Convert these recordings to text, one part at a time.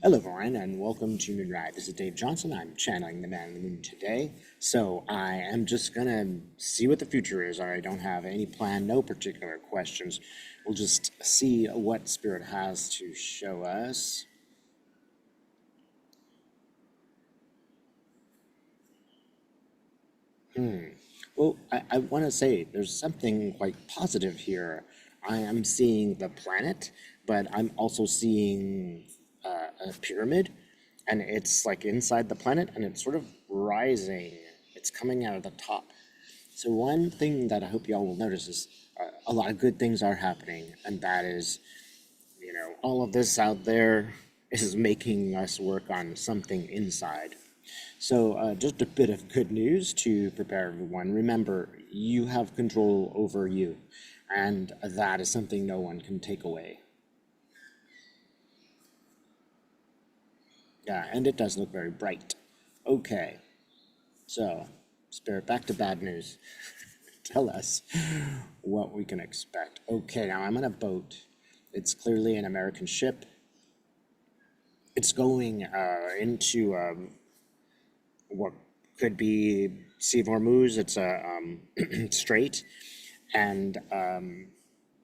Hello, everyone, and welcome to Moonride. This is Dave Johnson. I'm channeling the man in the moon today. So I am just gonna see what the future is. I don't have any plan, no particular questions. We'll just see what Spirit has to show us. Well, I want to say there's something quite positive here. I am seeing the planet, but I'm also seeing a pyramid, and it's like inside the planet, and it's sort of rising. It's coming out of the top. So one thing that I hope y'all will notice is a lot of good things are happening, and that is, all of this out there is making us work on something inside. So, just a bit of good news to prepare everyone. Remember, you have control over you, and that is something no one can take away. Yeah, and it does look very bright. Okay, so, Spirit, back to bad news. Tell us what we can expect. Okay, now I'm on a boat. It's clearly an American ship. It's going into what could be Sea of Hormuz. It's a strait, and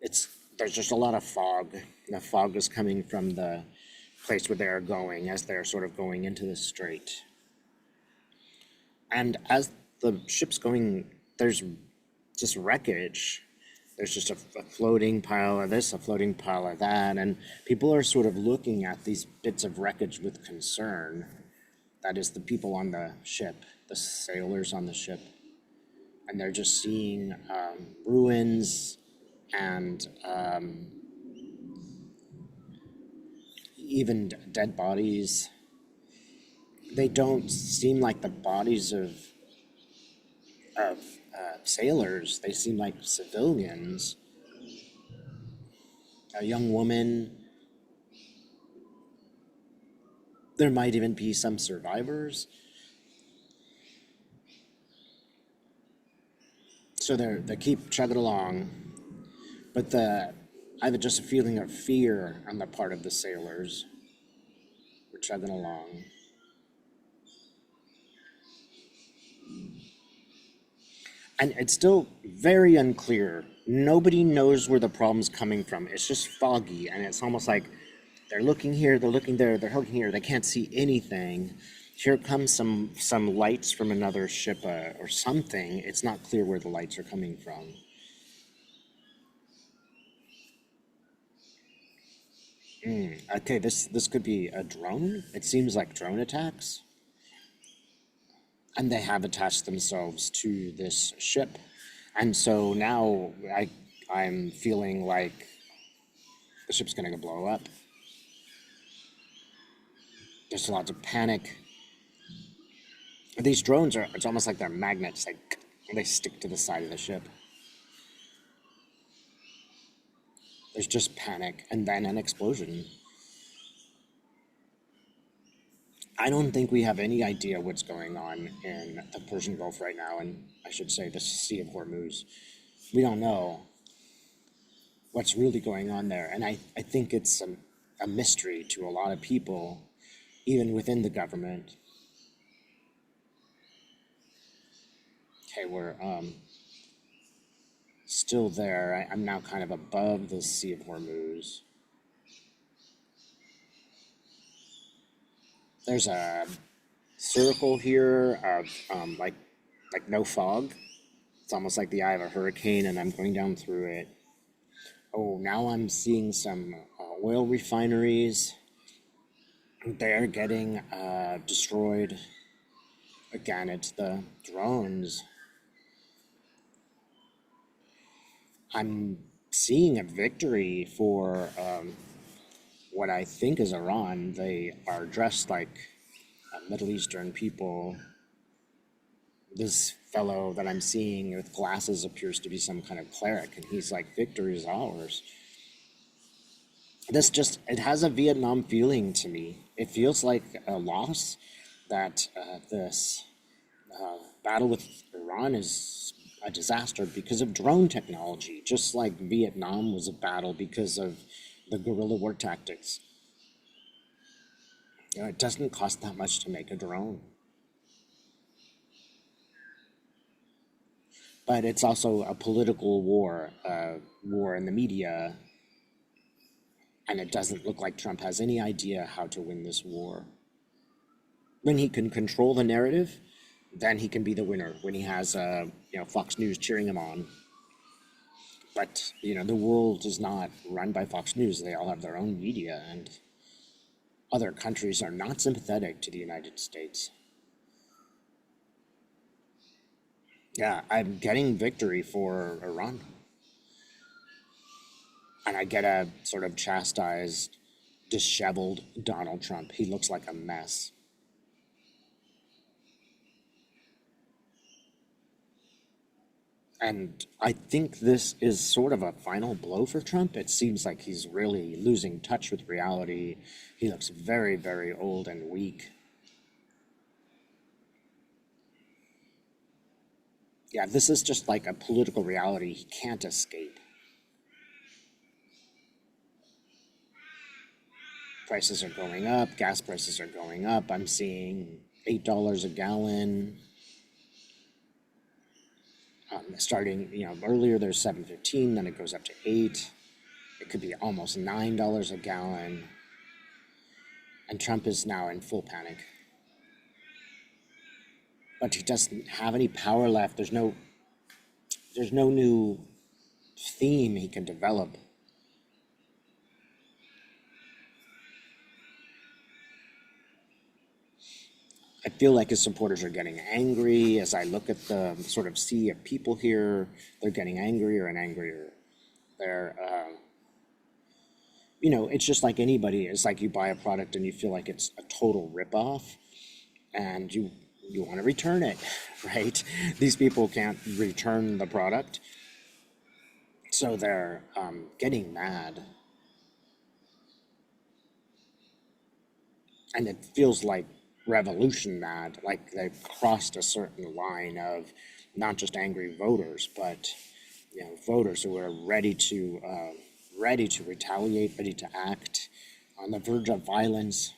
it's there's just a lot of fog. The fog is coming from the place where they're going as they're sort of going into the strait. And as the ship's going, there's just wreckage. There's just a floating pile of this, a floating pile of that, and people are sort of looking at these bits of wreckage with concern. That is the people on the ship, the sailors on the ship. And they're just seeing ruins and even dead bodies. They don't seem like the bodies of sailors. They seem like civilians. A young woman. There might even be some survivors. So they keep chugging along, but I have just a feeling of fear on the part of the sailors. We're chugging along. And it's still very unclear. Nobody knows where the problem's coming from. It's just foggy, and it's almost like they're looking here, they're looking there, they're looking here. They can't see anything. Here comes some lights from another ship or something. It's not clear where the lights are coming from. Okay, this could be a drone. It seems like drone attacks. And they have attached themselves to this ship. And so now I'm feeling like the ship's gonna blow up. There's lots of panic. These drones it's almost like they're magnets, like they stick to the side of the ship. There's just panic and then an explosion. I don't think we have any idea what's going on in the Persian Gulf right now, and I should say the Sea of Hormuz. We don't know what's really going on there, and I think it's a mystery to a lot of people, even within the government. Okay, we're still there. I'm now kind of above the Sea of Hormuz. There's a circle here of like no fog. It's almost like the eye of a hurricane, and I'm going down through it. Oh, now I'm seeing some oil refineries. They're getting destroyed. Again, it's the drones. I'm seeing a victory for what I think is Iran. They are dressed like Middle Eastern people. This fellow that I'm seeing with glasses appears to be some kind of cleric, and he's like, victory is ours. It has a Vietnam feeling to me. It feels like a loss that this battle with Iran is a disaster because of drone technology, just like Vietnam was a battle because of the guerrilla war tactics. You know, it doesn't cost that much to make a drone, but it's also a political war, war in the media, and it doesn't look like Trump has any idea how to win this war. When he can control the narrative, then he can be the winner. When he has, Fox News cheering him on. But the world is not run by Fox News. They all have their own media, and other countries are not sympathetic to the United States. Yeah, I'm getting victory for Iran. And I get a sort of chastised, disheveled Donald Trump. He looks like a mess. And I think this is sort of a final blow for Trump. It seems like he's really losing touch with reality. He looks very, very old and weak. Yeah, this is just like a political reality he can't escape. Prices are going up, gas prices are going up. I'm seeing $8 a gallon. Starting, earlier there's 7.15, then it goes up to 8. It could be almost $9 a gallon. And Trump is now in full panic. But he doesn't have any power left. There's no new theme he can develop. I feel like his supporters are getting angry. As I look at the sort of sea of people here, they're getting angrier and angrier. They're, it's just like anybody. It's like you buy a product and you feel like it's a total ripoff, and you want to return it, right? These people can't return the product, so they're getting mad. And it feels like revolution mad, like they've crossed a certain line of not just angry voters, but voters who are ready to retaliate, ready to act, on the verge of violence.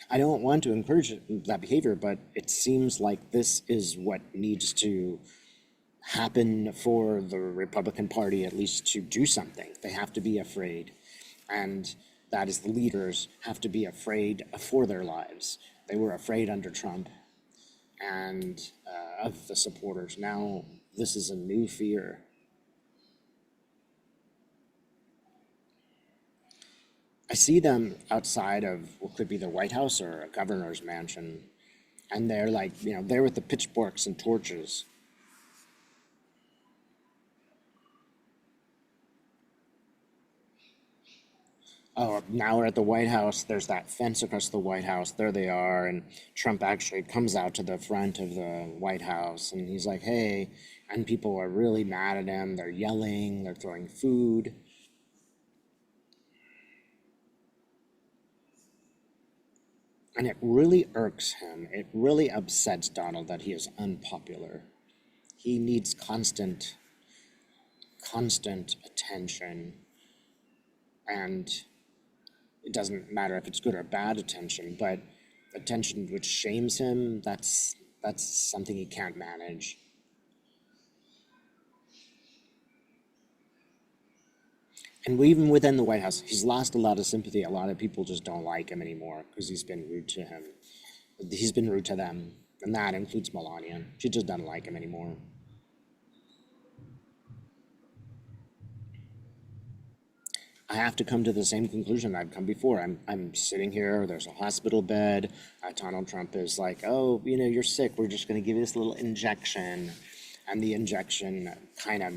I don't want to encourage that behavior, but it seems like this is what needs to happen for the Republican Party, at least, to do something. They have to be afraid. And that is, the leaders have to be afraid for their lives. They were afraid under Trump and of the supporters. Now this is a new fear. I see them outside of what could be the White House or a governor's mansion, and they're like, they're with the pitchforks and torches. Oh, now we're at the White House. There's that fence across the White House. There they are. And Trump actually comes out to the front of the White House and he's like, hey, and people are really mad at him. They're yelling, they're throwing food. And it really irks him. It really upsets Donald that he is unpopular. He needs constant attention. And it doesn't matter if it's good or bad attention, but attention which shames him, that's something he can't manage. And even within the White House, he's lost a lot of sympathy. A lot of people just don't like him anymore because he's been rude to him. He's been rude to them, and that includes Melania. She just doesn't like him anymore. I have to come to the same conclusion I've come before. I'm sitting here, there's a hospital bed. Donald Trump is like, oh, you're sick. We're just going to give you this little injection. And the injection kind of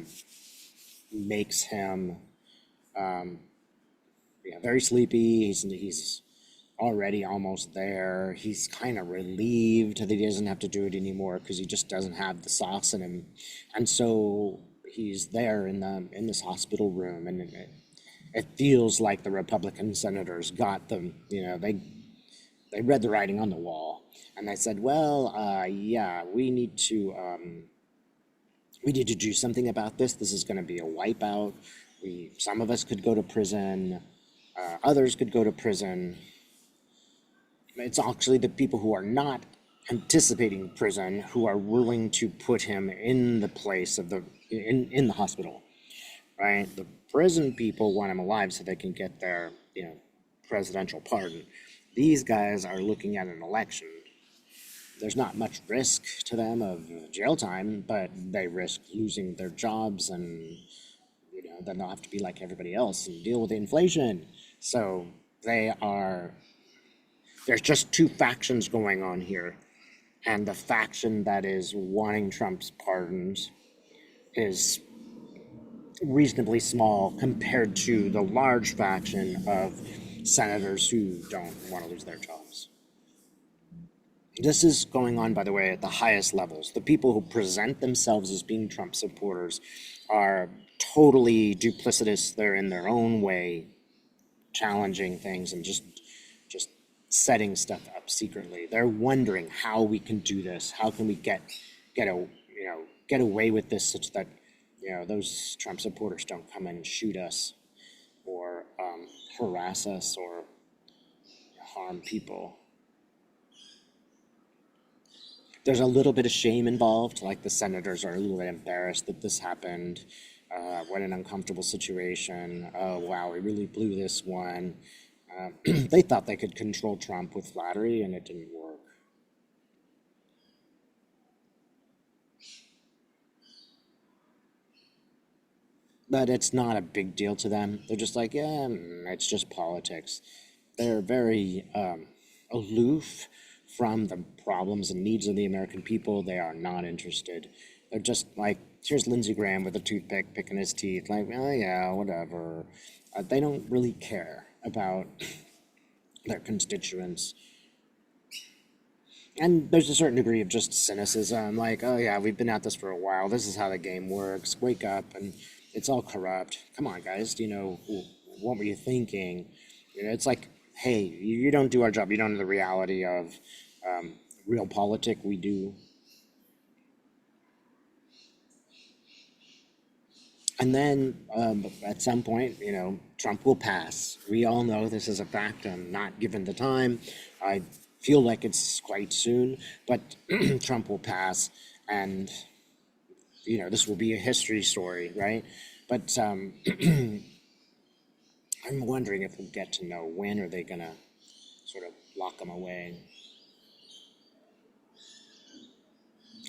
makes him very sleepy. He's already almost there. He's kind of relieved that he doesn't have to do it anymore because he just doesn't have the sauce in him. And so he's there in this hospital room, and it feels like the Republican senators got them. They read the writing on the wall, and they said, well, we need to do something about this. This is going to be a wipeout. Some of us could go to prison. Others could go to prison. It's actually the people who are not anticipating prison who are willing to put him in the place of in the hospital, right? The prison people want him alive so they can get their, presidential pardon. These guys are looking at an election. There's not much risk to them of jail time, but they risk losing their jobs, and then they'll have to be like everybody else and deal with the inflation. So there's just two factions going on here, and the faction that is wanting Trump's pardons is reasonably small compared to the large faction of senators who don't want to lose their jobs. This is going on, by the way, at the highest levels. The people who present themselves as being Trump supporters are totally duplicitous. They're in their own way, challenging things and just setting stuff up secretly. They're wondering how we can do this. How can we get away with this such that those Trump supporters don't come and shoot us or harass us or harm people. There's a little bit of shame involved, like the senators are a little bit embarrassed that this happened. What an uncomfortable situation. Oh, wow, we really blew this one. They thought they could control Trump with flattery, and it didn't work. But it's not a big deal to them. They're just like, yeah, it's just politics. They're very aloof from the problems and needs of the American people. They are not interested. They're just like, here's Lindsey Graham with a toothpick picking his teeth, like, oh yeah, whatever. They don't really care about their constituents. And there's a certain degree of just cynicism, like, oh yeah, we've been at this for a while. This is how the game works. Wake up, and it's all corrupt. Come on, guys. What were you thinking? It's like, hey, you don't do our job. You don't know the reality of real politic. We do. And then at some point, Trump will pass. We all know this is a fact. I'm not given the time. I feel like it's quite soon, but Trump will pass, and this will be a history story, right? But I'm wondering if we'll get to know when are they gonna sort of lock him away.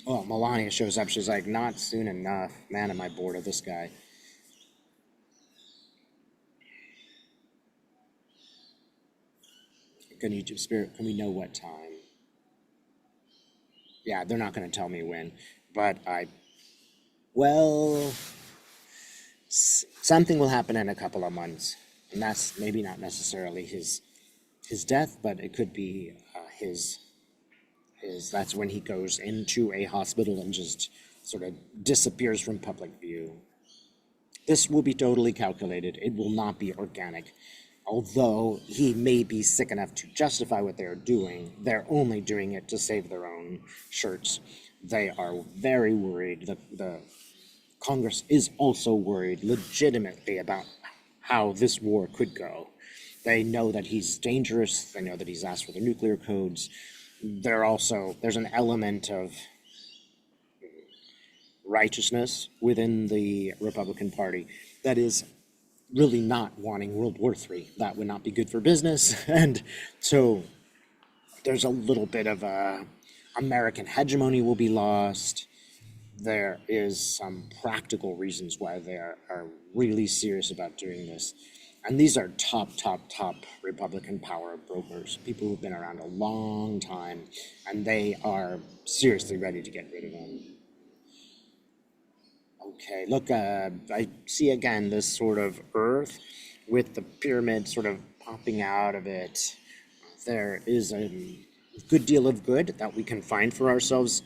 Oh, Melania shows up. She's like, not soon enough. Man, am I bored of this guy. Can YouTube Spirit, can we know what time? Yeah, they're not going to tell me when, but something will happen in a couple of months, and that's maybe not necessarily his death, but it could be that's when he goes into a hospital and just sort of disappears from public view. This will be totally calculated. It will not be organic. Although he may be sick enough to justify what they're doing, they're only doing it to save their own shirts. They are very worried. The Congress is also worried legitimately about how this war could go. They know that he's dangerous. They know that he's asked for the nuclear codes. There's an element of righteousness within the Republican Party that is really not wanting World War III. That would not be good for business. And so there's a little bit of American hegemony will be lost. There is some practical reasons why they are really serious about doing this. And these are top Republican power brokers, people who've been around a long time, and they are seriously ready to get rid of them. Okay, look, I see again this sort of earth with the pyramid sort of popping out of it. There is a good deal of good that we can find for ourselves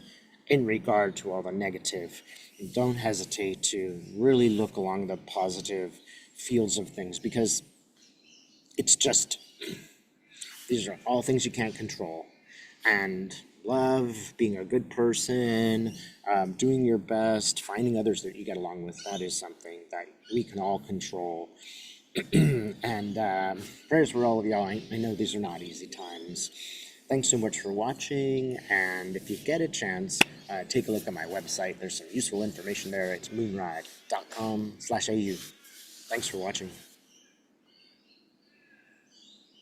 in regard to all the negative. Don't hesitate to really look along the positive fields of things, because it's just, these are all things you can't control. And love, being a good person, doing your best, finding others that you get along with, that is something that we can all control. And prayers for all of y'all. I know these are not easy times. Thanks so much for watching, and if you get a chance, take a look at my website. There's some useful information there. It's moonride.com/au. Thanks for watching.